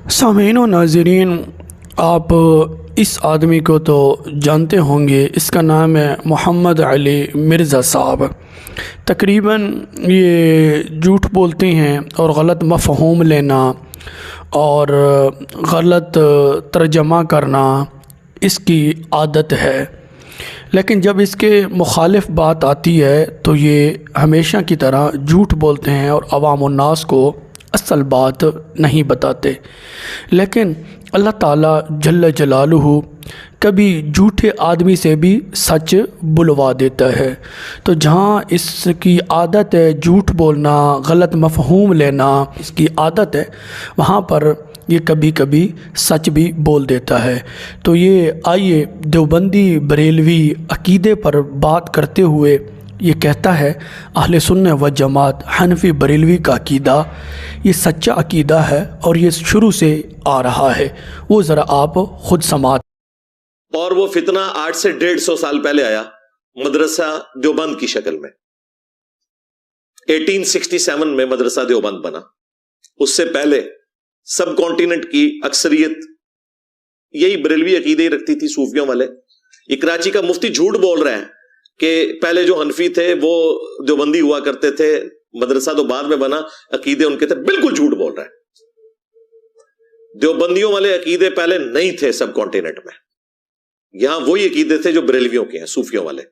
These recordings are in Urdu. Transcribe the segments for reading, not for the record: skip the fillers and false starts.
سامعین و ناظرین، آپ اس آدمی کو تو جانتے ہوں گے، اس کا نام ہے محمد علی مرزا صاحب۔ تقریباً یہ جھوٹ بولتے ہیں اور غلط مفہوم لینا اور غلط ترجمہ کرنا اس کی عادت ہے، لیکن جب اس کے مخالف بات آتی ہے تو یہ ہمیشہ کی طرح جھوٹ بولتے ہیں اور عوام الناس کو اصل بات نہیں بتاتے۔ لیکن اللہ تعالیٰ جل جلالہ کبھی جھوٹے آدمی سے بھی سچ بلوا دیتا ہے، تو جہاں اس کی عادت ہے جھوٹ بولنا، غلط مفہوم لینا اس کی عادت ہے، وہاں پر یہ کبھی کبھی سچ بھی بول دیتا ہے۔ تو یہ آئیے دیوبندی بریلوی عقیدے پر بات کرتے ہوئے یہ کہتا ہے اہل سنت و جماعت حنفی بریلوی کا عقیدہ یہ سچا عقیدہ ہے اور یہ شروع سے آ رہا ہے، وہ ذرا آپ خود سماعت۔ اور وہ فتنہ 8 سے 150 سال پہلے آیا مدرسہ دیوبند کی شکل میں۔ 1867 میں مدرسہ دیوبند بنا۔ اس سے پہلے سب کانٹیننٹ کی اکثریت یہی بریلوی عقیدے ہی رکھتی تھی، صوفیوں والے۔ یہ کراچی کا مفتی جھوٹ بول رہے ہیں کہ پہلے جو حنفی تھے وہ دیوبندی ہوا کرتے تھے، مدرسہ تو بعد میں بنا، عقیدے ان کے تھے۔ بالکل جھوٹ بول رہے ہیں۔ دیوبندیوں والے عقیدے پہلے نہیں تھے سب کانٹیننٹ میں، یہاں وہی عقیدے تھے جو بریلویوں کے ہیں، صوفیوں والے۔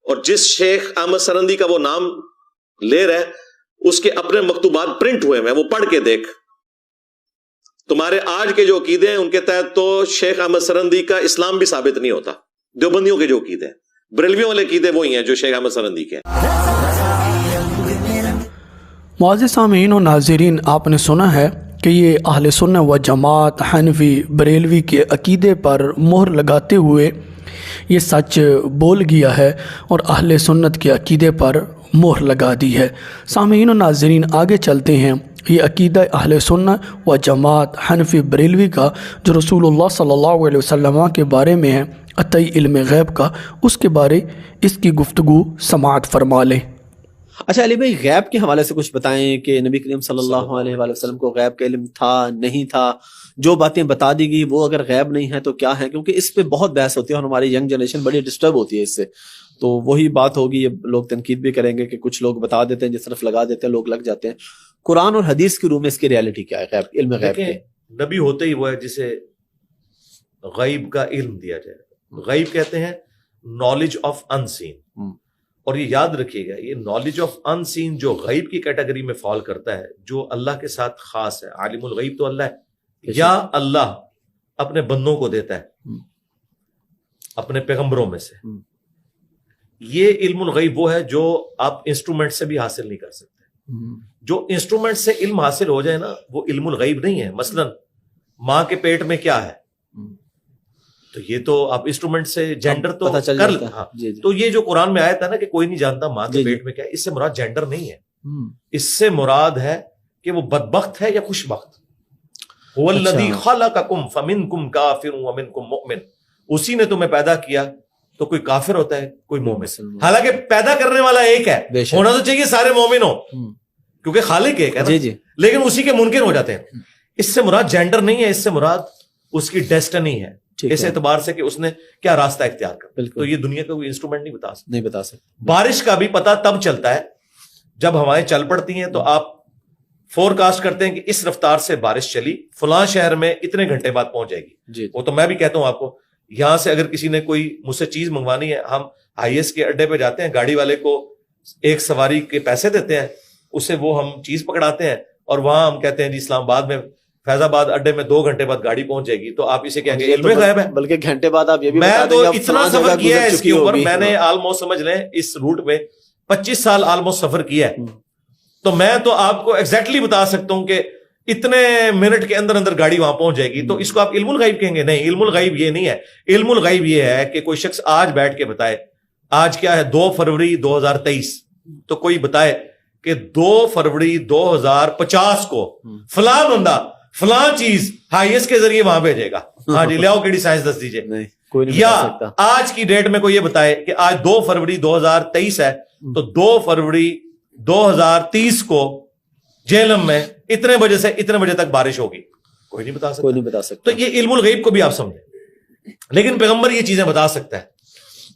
اور جس شیخ احمد سرندی کا وہ نام لے رہے ہیں، اس کے اپنے مکتوبات پرنٹ ہوئے ہیں، وہ پڑھ کے دیکھ۔ تمہارے آج کے جو عقیدے ہیں ان کے تحت تو شیخ احمد سرندی کا اسلام بھی ثابت نہیں ہوتا۔ دیوبندیوں کے جو عقیدے ہیں، بریلویوں والے عقیدے وہی ہیں جو شیخ احمد سرندی کے ہیں۔ معزز سامعین و ناظرین، آپ نے سنا ہے کہ یہ اہل سنت و جماعت حنفی بریلوی کے عقیدے پر مہر لگاتے ہوئے یہ سچ بول گیا ہے اور اہل سنت کے عقیدے پر مہر لگا دی ہے۔ سامعین و ناظرین، آگے چلتے ہیں۔ یہ عقیدہ اہل سنت و جماعت حنفی بریلوی کا جو رسول اللہ صلی اللہ علیہ وسلم کے بارے میں ہے، عطائی علم غیب کا، اس کے بارے اس کی گفتگو سماعت فرما لیں۔ اچھا علی بھائی، غیب کے حوالے سے کچھ بتائیں کہ نبی کریم صلی اللہ علیہ وآلہ وسلم کو غیب کا علم تھا نہیں تھا؟ جو باتیں بتا دی گئی وہ اگر غیب نہیں ہے تو کیا ہے؟ کیونکہ اس پہ بہت بحث ہوتی ہے اور ہماری ینگ جنریشن بڑی ڈسٹرب ہوتی ہے اس سے۔ تو وہی بات ہوگی، یہ لوگ تنقید بھی کریں گے کہ کچھ لوگ بتا دیتے ہیں، جس طرف لگا دیتے ہیں لوگ لگ جاتے ہیں۔ قرآن اور حدیث کی روح میں اس کی ریالٹی کیا ہے غیب، علم غیب کی؟ نبی ہوتے ہی وہ ہے جسے غیب کا علم دیا جائے۔ غیب کہتے ہیں نالج آف ان سین، اور یہ یاد رکھیے گا، یہ نالج آف ان سین جو غیب کی کیٹیگری میں فال کرتا ہے، جو اللہ کے ساتھ خاص ہے۔ عالم الغیب تو اللہ ہے، یا اللہ اپنے بندوں کو دیتا ہے اپنے پیغمبروں میں سے۔ یہ علم الغیب وہ ہے جو آپ انسٹرومنٹ سے بھی حاصل نہیں کر سکتے۔ جو انسٹرومنٹ سے علم حاصل ہو جائے نا، وہ علم الغیب نہیں ہے۔ مثلا ماں کے پیٹ میں کیا ہے، تو یہ تو آپ انسٹرومنٹ سے جینڈر تو کر لیں۔ ہاں، تو یہ جو قرآن میں آیا تھا نا کہ کوئی نہیں جانتا ماں کے پیٹ میں کیا ہے، اس سے مراد جینڈر نہیں ہے، اس سے مراد ہے کہ وہ بدبخت ہے یا خوش بخت۔ هو الذی خلقکم فمنکم کافر ومنکم مؤمن، اسی نے تمہیں پیدا کیا، تو کوئی کافر ہوتا ہے کوئی مومن۔ حالانکہ پیدا کرنے والا ایک ہے، ہونا تو چاہیے سارے مومن ہو کیونکہ خالق ایک ہے نا، لیکن اسی کے منکر ہو جاتے ہیں۔ اس سے مراد جینڈر نہیں ہے، اس سے مراد اس کی ڈیسٹنی ہے، اس اعتبار سے کہ اس نے کیا راستہ اختیار کر۔ تو یہ دنیا کا کوئی انسٹرومنٹ نہیں بتا سکتا۔ بارش کا بھی پتہ تب چلتا ہے جب ہوائیں چل پڑتی ہیں، تو آپ فور کاسٹ کرتے ہیں کہ اس رفتار سے بارش چلی، فلاں شہر میں اتنے گھنٹے بعد پہنچ جائے گی۔ وہ تو میں بھی کہتا ہوں آپ کو، یہاں سے اگر کسی نے کوئی مجھ سے چیز منگوانی ہے، ہم آئی ایس کے اڈے پہ جاتے ہیں، گاڑی والے کو ایک سواری کے پیسے دیتے ہیں، اسے وہ ہم چیز پکڑاتے ہیں، اور وہاں ہم کہتے ہیں جی اسلام آباد میں فیض آباد اڈے میں 2 گھنٹے بعد گاڑی پہنچ جائے گی، تو آپ اسے کہیں گے علم غیب ہے۔ بلکہ گھنٹے بعد آپ یہ بھی میں تو اتنا سفر کیا ہے اس کے اوپر، میں نے آلموسٹ سمجھ لیں اس روٹ میں 25 سال آلموسٹ سفر کیا ہے، تو میں تو آپ کو ایگزیکٹلی بتا سکتا ہوں کہ اتنے منٹ کے اندر اندر گاڑی وہاں پہنچ جائے گی۔ تو اس کو آپ علم الغیب کہیں گے؟ نہیں، علم الغیب یہ نہیں ہے۔ علم الغیب یہ ہے کہ کوئی شخص آج بیٹھ کے بتائے، آج کیا ہے 2 فروری 2023، تو کوئی بتائے کہ 2 فروری 2050 کو فلاں بندہ فلاں چیز ہائی ایس کے ذریعے وہاں بھیجے گا، ہاں جی لیاؤ کیڑی سائنس دس دیجئے۔ یا آج کی ڈیٹ میں کوئی یہ بتائے کہ آج 2 فروری 2023 ہے، تو 2 فروری 2030 کو جہلم میں اتنے بجے سے اتنے بجے تک بارش ہوگی، کوئی نہیں بتا کوئی سکتا. نہیں بتا سکتا. تو یہ علم الغیب کو بھی آپ سمجھیں, لیکن پیغمبر یہ چیزیں بتا سکتا ہے,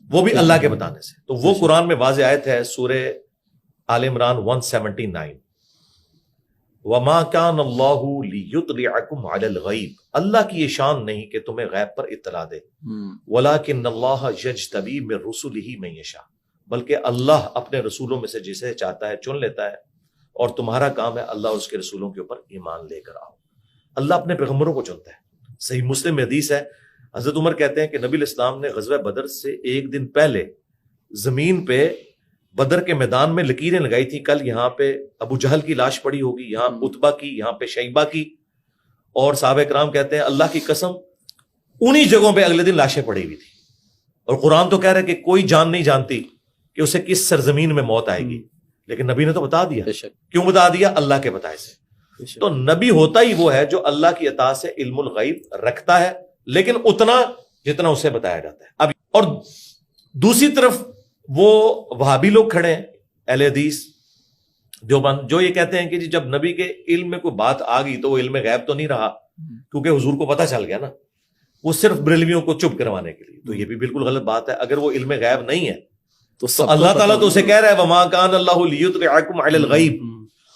وہ بھی اللہ کے بتانے سے. تو وہ قرآن میں واضح آیت ہے سورہ آل عمران 179, وَمَا كَانَ اللَّهُ لِيُطْلِعَكُمْ عَلَى الْغَيْبِ, اللہ کی یہ شان نہیں کہ تمہیں غیب پر اطلاع دے, وَلَكِنَّ اللَّهَ يَجْتَبِي مِن رُسُلِهِ مَن يَشَاءُ, بلکہ اللہ اپنے رسولوں میں سے جسے چاہتا ہے چن لیتا ہے, اور تمہارا کام ہے اللہ اور اس کے رسولوں کے اوپر ایمان لے کر آؤ. اللہ اپنے پیغمبروں کو چنتا ہے. صحیح مسلم میں حدیث ہے, حضرت عمر کہتے ہیں کہ نبی الاسلام نے غزوہ بدر سے ایک دن پہلے زمین پہ بدر کے میدان میں لکیریں لگائی تھی, کل یہاں پہ ابو جہل کی لاش پڑی ہوگی, یہاں عتبہ کی, یہاں پہ شیبہ کی, اور صحابہ کرام کہتے ہیں اللہ کی قسم انہی جگہوں پہ اگلے دن لاشیں پڑی ہوئی تھی, اور قرآن تو کہہ رہا ہے کہ کوئی جان نہیں جانتی کہ اسے کس سرزمین میں موت آئے گی, لیکن نبی نے تو بتا دیا. کیوں بتا دیا؟ اللہ کے بتائے سے. تو نبی ہوتا ہی وہ ہے جو اللہ کی عطا سے علم الغیب رکھتا ہے, لیکن اتنا جتنا اسے بتایا جاتا ہے. اب اور دوسری طرف وہ وہابی لوگ کھڑے ہیں, اہل حدیث دیوبند, جو یہ کہتے ہیں کہ جی جب نبی کے علم میں کوئی بات آ گئی تو وہ علم غیب تو نہیں رہا, کیونکہ حضور کو پتہ چل گیا نا, وہ صرف بریلویوں کو چپ کروانے کے لیے. تو یہ بھی بالکل غلط بات ہے. اگر وہ علم غیب نہیں ہے تو اللہ تعالیٰ تو اسے کہہ رہا ہے وَمَا كَانَ اللَّهُ لِيُطْلِعَكُمْ عَلَى الْغَيْبِ,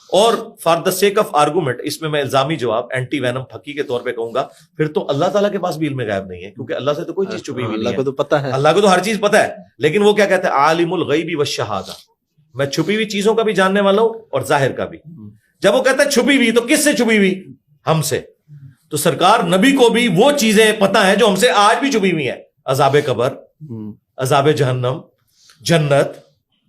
اور for the sake of argument, اس میں الزامی جواب اینٹی وینم پھکی کے طور پہ کہوں گا, پھر تو اللہ تعالیٰ کے پاس بھی علم غیب نہیں ہے, کیونکہ اللہ سے تو کوئی چیز چھپی ہوئی نہیں ہے. اللہ کو تو پتہ ہے, اللہ کو تو ہر چیز پتہ ہے, لیکن وہ کیا کہتے ہیں عالم الغیب والشہادہ, میں چھپی ہوئی چیزوں کا بھی جاننے والا ہوں اور ظاہر کا بھی. جب وہ کہتا ہے چھپی ہوئی, تو کس سے چھپی ہوئی؟ ہم سے. تو سرکار نبی کو بھی وہ چیزیں پتہ ہیں جو ہم سے آج بھی چھپی ہوئی ہیں, عذاب قبر, عذاب جہنم, جنت,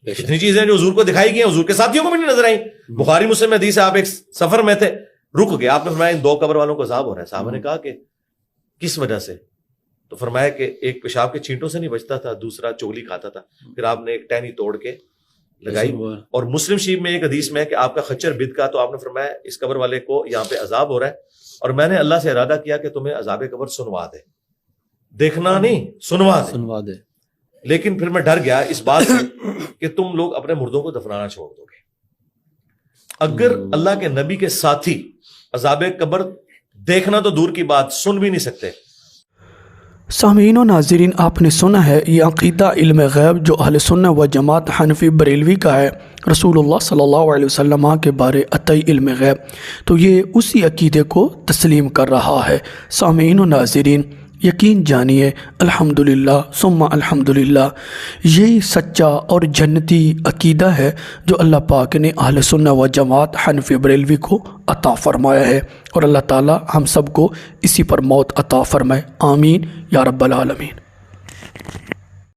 اتنی چیزیں جو حضور کو دکھائی گئی ہیں, حضور کے ساتھیوں کو بھی نہیں نظر آئیں. بخاری مسلم میں حدیث ہے, آپ ایک سفر میں تھے, رک گئے, آپ نے فرمایا ان 2 قبر والوں کو عذاب ہو رہا ہے. صحابہ نے کہا کہ کس وجہ سے؟ تو فرمایا کہ ایک پیشاب کے چھینٹوں سے نہیں بچتا تھا, دوسرا چگلی کھاتا تھا. پھر آپ نے ایک ٹہنی توڑ کے لگائی. اور مسلم شریف میں ایک حدیث میں کہ آپ کا خچر بد کا, تو آپ نے فرمایا اس قبر والے کو یہاں پہ عذاب ہو رہا ہے, اور میں نے اللہ سے ارادہ کیا کہ تمہیں عذاب قبر سنوا دے, دیکھنا نہیں, سنوا دے. لیکن پھر میں ڈر گیا اس بات سے کہ تم لوگ اپنے مردوں کو دفنانا چھوڑ دو گے. اگر اللہ کے نبی کے ساتھی عذاب قبر دیکھنا تو دور کی بات, سن بھی نہیں سکتے. سامعین و ناظرین, آپ نے سنا ہے یہ عقیدہ علم غیب جو اہل سنہ و جماعت حنفی بریلوی کا ہے, رسول اللہ صلی اللہ علیہ وسلم کے بارے عطائی علم غیب, تو یہ اسی عقیدے کو تسلیم کر رہا ہے. سامعین و ناظرین, یقین جانیے الحمدللہ ثم الحمدللہ, یہی سچا اور جنتی عقیدہ ہے جو اللہ پاک نے اہل سنہ و جماعت حنفی بریلوی کو عطا فرمایا ہے, اور اللہ تعالی ہم سب کو اسی پر موت عطا فرمائے. آمین یا رب العالمین.